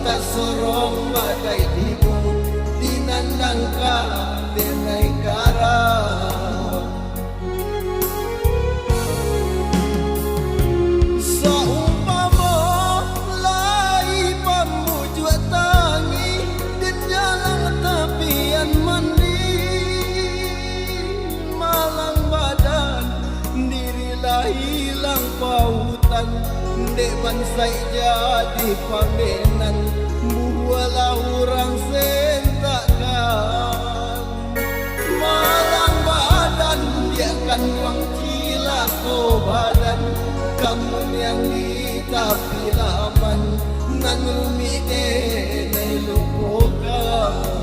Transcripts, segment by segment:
tak sorong badai ibu dinandangkan denai karang. Saumpama lai pamujua tangi dan jalan tepian mandi, malang badan dirilah hilang pautan, dek bansai jadi pamenan, bualah orang sentakan. Malang badan dia kan uang cila ko badan, kamu yang di tapi laman nan rumi denai lupokan.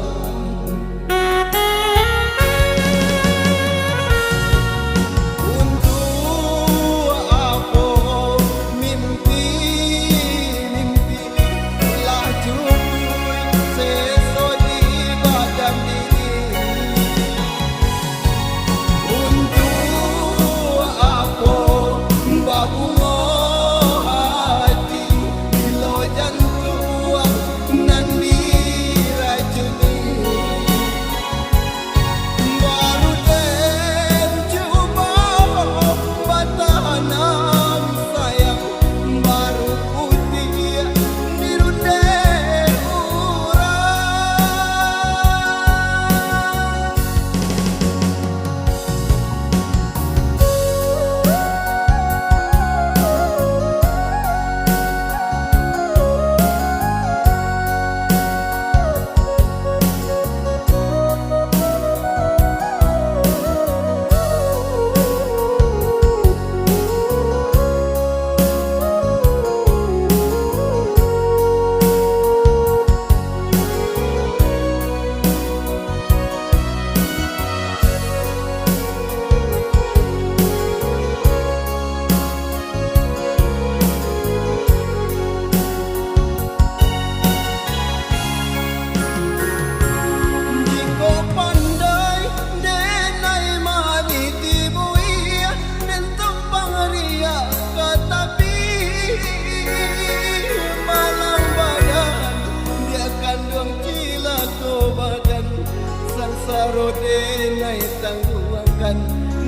Saro denai tangguangkan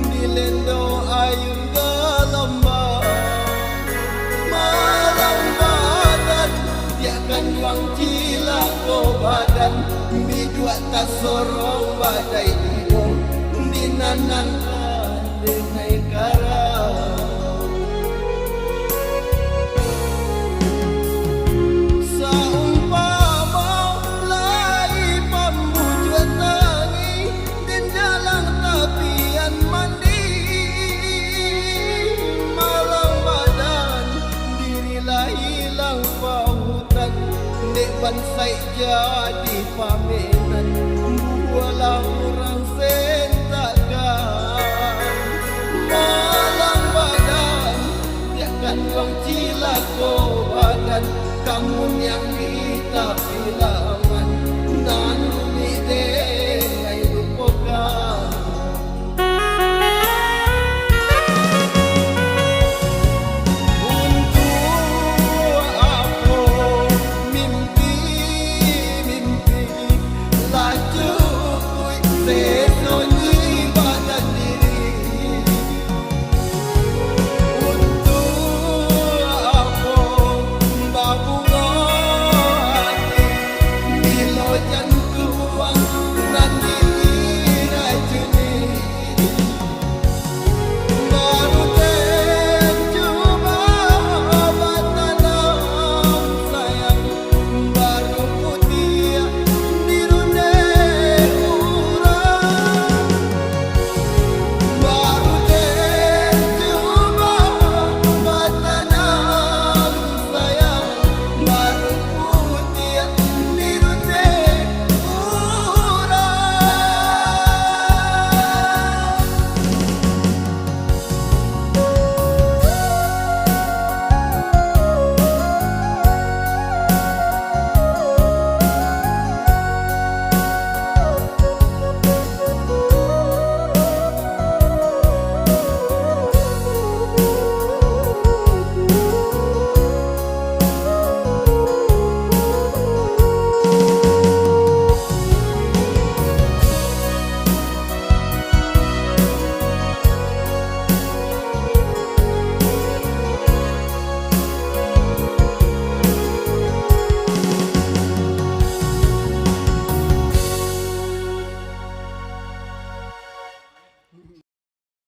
di lendo ayun galamba, malang badan dia kan uang cila ko badan, bidua tak sorong badai ibu dinanangkan denai karang. Bansai jadi pamenan, bualah orang sentakan. Malang badan dia kan uang cila ko badan, kamu yang